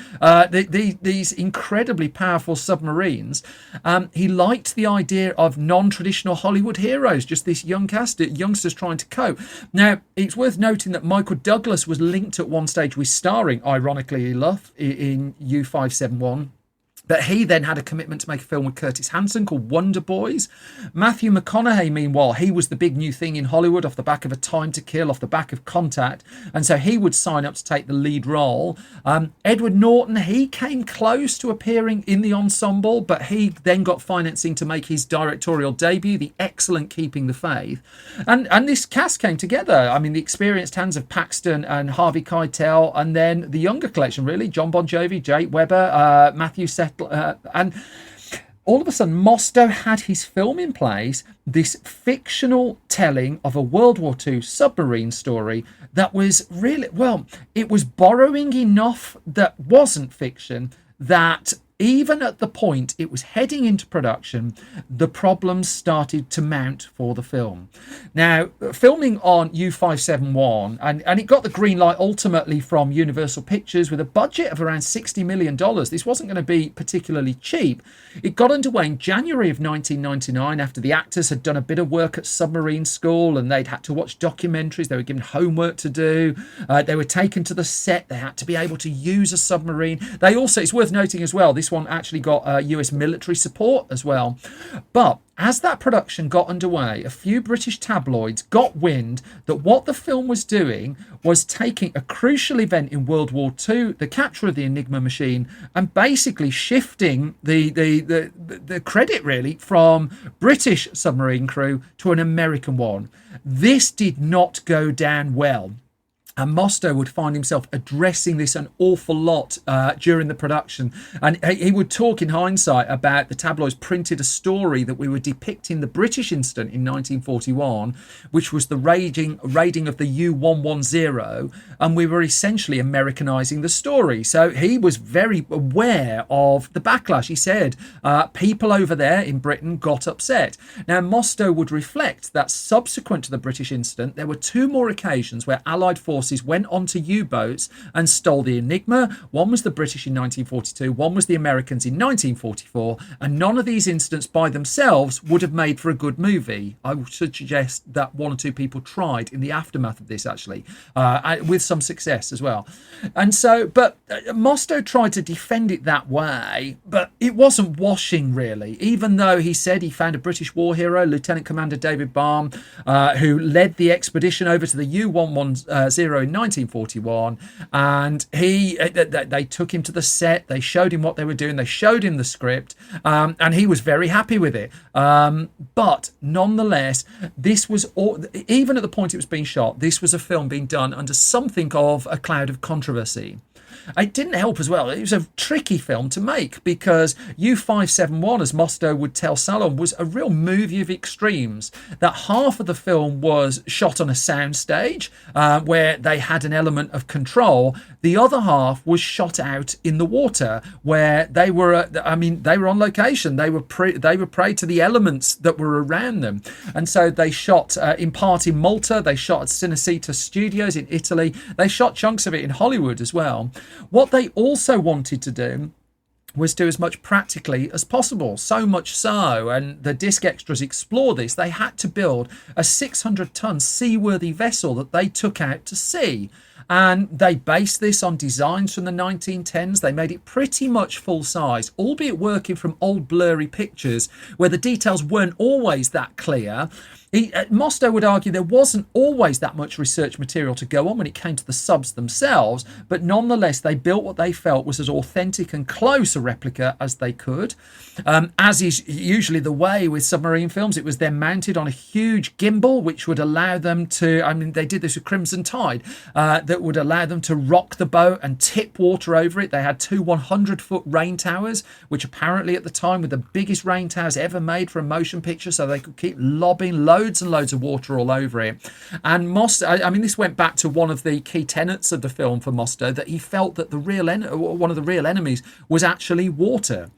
these incredibly powerful submarines. He liked the idea of non-traditional Hollywood heroes, just this young cast, youngsters trying to cope. Now, it's worth noting that Michael Douglas was linked at one stage with starring, ironically enough, in U-571. But he then had a commitment to make a film with Curtis Hanson called Wonder Boys. Matthew McConaughey, meanwhile, he was the big new thing in Hollywood off the back of A Time to Kill, off the back of Contact. And so he would sign up to take the lead role. Edward Norton, he came close to appearing in the ensemble, but he then got financing to make his directorial debut, the excellent Keeping the Faith. And this cast came together. I mean, the experienced hands of Paxton and Harvey Keitel, and then the younger collection, really, John Bon Jovi, Jake Weber, Matthew Settle. And all of a sudden, Mostow had his film in place, this fictional telling of a World War II submarine story that was really, well, it was borrowing enough that wasn't fiction, that even at the point it was heading into production, the problems started to mount for the film. Now, filming on U-571, and it got the green light ultimately from Universal Pictures with a budget of around $60 million. This wasn't going to be particularly cheap. It got underway in January of 1999 after the actors had done a bit of work at submarine school and they'd had to watch documentaries. They were given homework to do. They were taken to the set. They had to be able to use a submarine. They also, it's worth noting as well, this one actually got US military support as well. But as that production got underway, a few British tabloids got wind that what the film was doing was taking a crucial event in World War II, the capture of the Enigma machine, and basically shifting the credit really from British submarine crew to an American one. This did not go down well. And Mostow would find himself addressing this an awful lot during the production. And he would talk in hindsight about the tabloids printed a story that we were depicting the British incident in 1941, which was the raiding of the U-110. And we were essentially Americanizing the story. So he was very aware of the backlash. He said people over there in Britain got upset. Now, Mostow would reflect that subsequent to the British incident, there were two more occasions where Allied forces forces went onto U-boats and stole the Enigma. One was the British in 1942, one was the Americans in 1944, and none of these incidents by themselves would have made for a good movie. I would suggest that one or two people tried in the aftermath of this, actually, with some success as well. And so, but Mostow tried to defend it that way, but it wasn't washing, really, even though he said he found a British war hero, Lieutenant Commander David Baum, who led the expedition over to the U-110 in 1941, and they took him to the set, they showed him what they were doing, they showed him the script, and he was very happy with it. But nonetheless, this was even at the point it was being shot, this was a film being done under something of a cloud of controversy. It didn't help as well. It was a tricky film to make because U-571, as Mostow would tell Salon, was a real movie of extremes. That half of the film was shot on a soundstage where they had an element of control. The other half was shot out in the water where they were. They were on location. They were prey to the elements that were around them, and so they shot in part in Malta. They shot at Cinecittà Studios in Italy. They shot chunks of it in Hollywood as well. What they also wanted to do was do as much practically as possible, so much so, and the disc extras explore this, they had to build a 600-ton seaworthy vessel that they took out to sea. And they based this on designs from the 1910s. They made it pretty much full size, albeit working from old blurry pictures where the details weren't always that clear. Mostow would argue there wasn't always that much research material to go on when it came to the subs themselves, but nonetheless they built what they felt was as authentic and close a replica as they could. As is usually the way with submarine films, it was then mounted on a huge gimbal which would allow them to, they did this with Crimson Tide, that would allow them to rock the boat and tip water over it. They had two 100-foot rain towers, which apparently at the time were the biggest rain towers ever made for a motion picture, so they could keep lobbing loads and loads of water all over it. And Mostow, this went back to one of the key tenets of the film for Mostow, that he felt that one of the real enemies was actually water.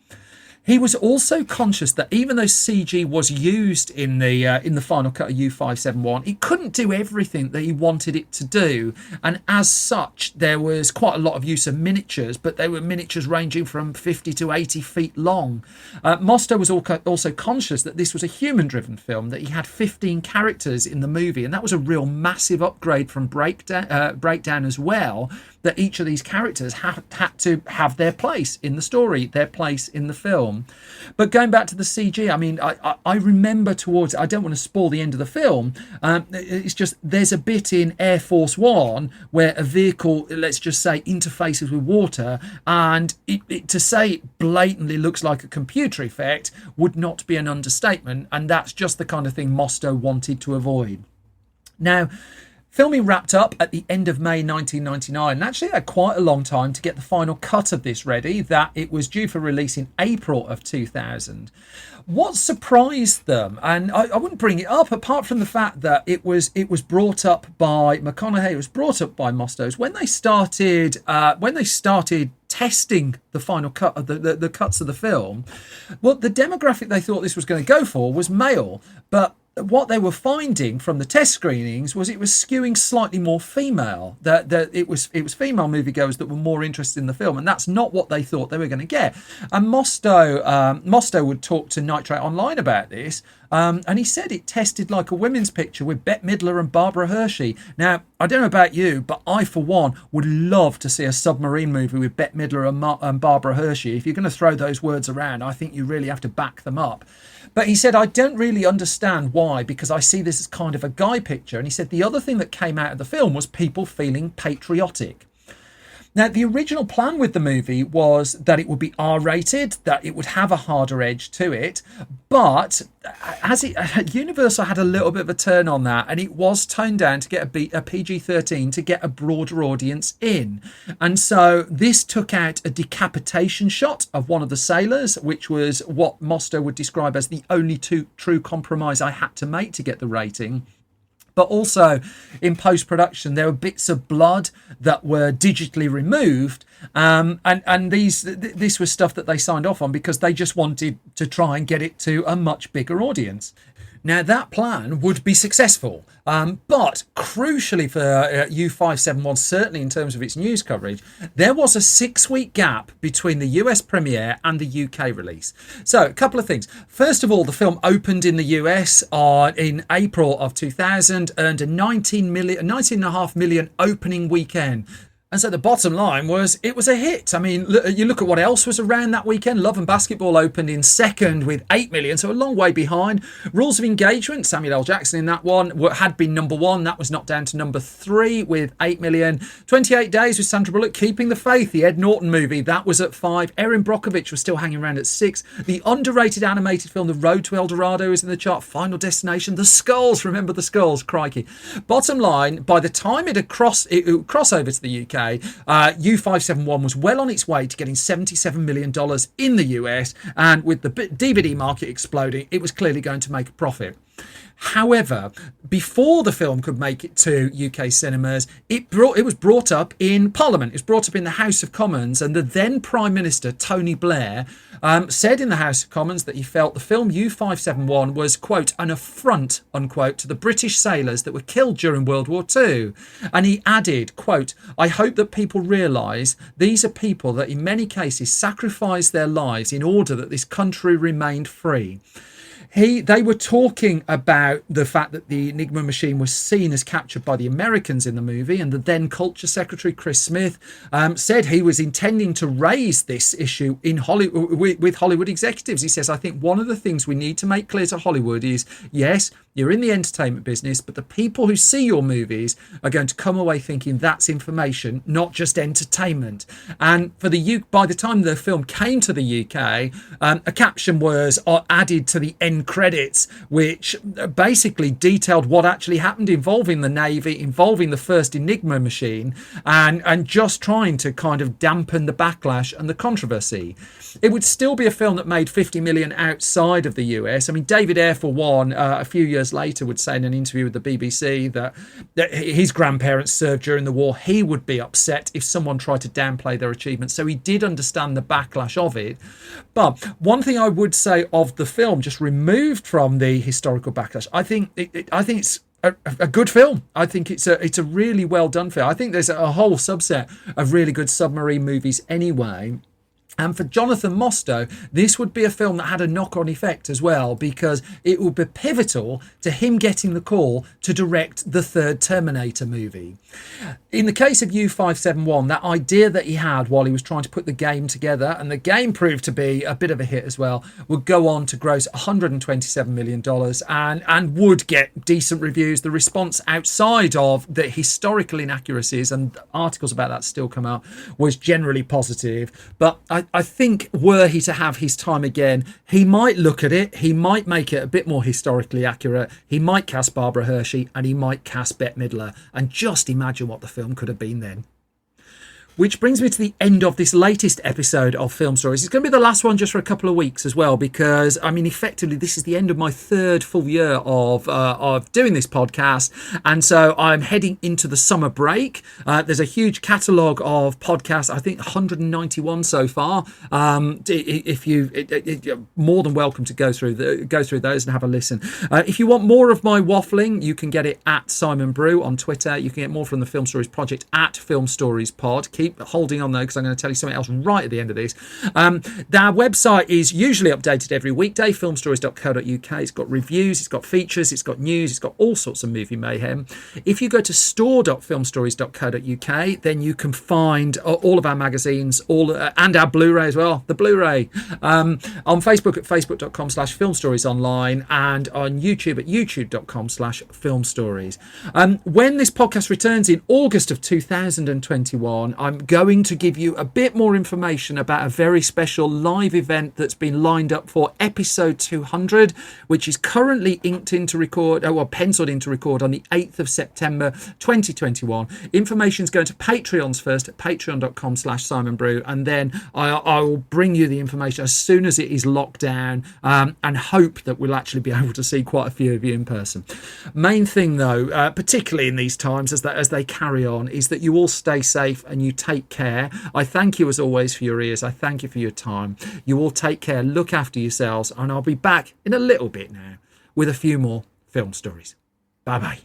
He was also conscious that even though CG was used in the final cut of U-571, it couldn't do everything that he wanted it to do. And as such, there was quite a lot of use of miniatures, but they were miniatures ranging from 50 to 80 feet long. Mostow was also conscious that this was a human-driven film, that he had 15 characters in the movie, and that was a real massive upgrade from Breakdown as well, that each of these characters had to have their place in the story, their place in the film. But going back to the CG, I remember towards, I don't want to spoil the end of the film, it's just there's a bit in Air Force One where a vehicle, let's just say, interfaces with water, and to say it blatantly looks like a computer effect would not be an understatement, and that's just the kind of thing Mostow wanted to avoid. Now, filming wrapped up at the end of May 1999, and actually had quite a long time to get the final cut of this ready, that it was due for release in April of 2000. What surprised them, and I wouldn't bring it up apart from the fact that it was brought up by McConaughey, it was brought up by Mostow, when they started testing the final cut of the cuts of the film. Well, the demographic they thought this was going to go for was male, but what they were finding from the test screenings was it was skewing slightly more female. That it was female moviegoers that were more interested in the film, and that's not what they thought they were going to get. And Mostow would talk to Nitrate Online about this, and he said it tested like a women's picture with Bette Midler and Barbara Hershey. Now, I don't know about you, but I, for one, would love to see a submarine movie with Bette Midler and Barbara Hershey. If you're going to throw those words around, I think you really have to back them up. But he said, I don't really understand why, because I see this as kind of a guy picture. And he said the other thing that came out of the film was people feeling patriotic. Now, the original plan with the movie was that it would be R-rated, that it would have a harder edge to it, but Universal had a little bit of a turn on that, and it was toned down to get a PG-13 to get a broader audience in. And so this took out a decapitation shot of one of the sailors, which was what Mostow would describe as the only true compromise I had to make to get the rating. But also in post-production, there were bits of blood that were digitally removed. And this was stuff that they signed off on because they just wanted to try and get it to a much bigger audience. Now, that plan would be successful, but crucially for U-571, certainly in terms of its news coverage, there was a 6-week gap between the US premiere and the UK release. So, a couple of things. First of all, the film opened in the US in April of 2000, earned a 19.5 million opening weekend. And so the bottom line was it was a hit. I mean, you look at what else was around that weekend. Love and Basketball opened in second with 8 million, so a long way behind. Rules of Engagement, Samuel L. Jackson in that one, had been number 1. That was knocked down to number 3 with 8 million. 28 Days with Sandra Bullock, Keeping the Faith, the Ed Norton movie, that was at 5. Erin Brockovich was still hanging around at 6. The underrated animated film The Road to El Dorado is in the chart. Final Destination, The Skulls, remember The Skulls, crikey. Bottom line, by the time it would cross over to the UK, U-571 was well on its way to getting $77 million in the US, and with the DVD market exploding, it was clearly going to make a profit. However, before the film could make it to UK cinemas, it was brought up in Parliament. It was brought up in the House of Commons, and the then Prime Minister, Tony Blair, said in the House of Commons that he felt the film U-571 was, quote, an affront, unquote, to the British sailors that were killed during World War II. And he added, quote, I hope that people realise these are people that in many cases sacrificed their lives in order that this country remained free. They were talking about the fact that the Enigma machine was seen as captured by the Americans in the movie, and the then Culture Secretary Chris Smith said he was intending to raise this issue in Hollywood with Hollywood executives. He says, I think one of the things we need to make clear to Hollywood is, yes, you're in the entertainment business, but the people who see your movies are going to come away thinking that's information, not just entertainment. And for by the time the film came to the UK, a caption was added to the end credits, which basically detailed what actually happened involving the Navy, involving the first Enigma machine, and just trying to kind of dampen the backlash and the controversy. It would still be a film that made 50 million outside of the US. I mean, David Ayer, for one, a few years later would say in an interview with the BBC that his grandparents served during the war. He would be upset if someone tried to downplay their achievements. So he did understand the backlash of it. But one thing I would say of the film, just removed from the historical backlash, I think it's a good film. I think it's a really well done film. I think there's a whole subset of really good submarine movies anyway. And for Jonathan Mostow, this would be a film that had a knock-on effect as well, because it would be pivotal to him getting the call to direct the third Terminator movie. In the case of U-571, that idea that he had while he was trying to put the game together, and the game proved to be a bit of a hit as well, would go on to gross $127 million and would get decent reviews. The response outside of the historical inaccuracies, and articles about that still come out, was generally positive. But I think were he to have his time again, he might look at it, he might make it a bit more historically accurate, he might cast Barbara Hershey, and he might cast Bette Midler, and just imagine what the film could have been then. Which brings me to the end of this latest episode of Film Stories. It's going to be the last one just for a couple of weeks as well, because, I mean, effectively, this is the end of my third full year of doing this podcast. And so I'm heading into the summer break. There's a huge catalogue of podcasts, I think 191 so far. If you're more than welcome to go through those and have a listen. If you want more of my waffling, you can get it at Simon Brew on Twitter. You can get more from the Film Stories Project at Film Stories Pod. Keep holding on though, because I'm going to tell you something else right at the end of this. Our website is usually updated every weekday, filmstories.co.uk. It's got reviews, it's got features, it's got news, it's got all sorts of movie mayhem. If you go to store.filmstories.co.uk, then you can find all of our magazines, and our Blu-ray as well, the Blu-ray, on Facebook at facebook.com/filmstoriesonline, and on YouTube at youtube.com/filmstories. When this podcast returns in August of 2021, I'm going to give you a bit more information about a very special live event that's been lined up for episode 200, which is currently penciled in to record on the 8th of September 2021. Information's going to Patreons first at patreon.com/Simon Brew, and then I will bring you the information as soon as it is locked down, and hope that we'll actually be able to see quite a few of you in person. Main thing though, particularly in these times as they carry on, is that you all stay safe and you take care. I thank you as always for your ears. I thank you for your time. You all take care, look after yourselves, and I'll be back in a little bit now with a few more film stories. Bye-bye.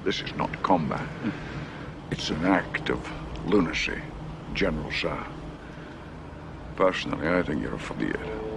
This is not combat. It's an act of lunacy, General Sir. Personally, I think you're a idiot.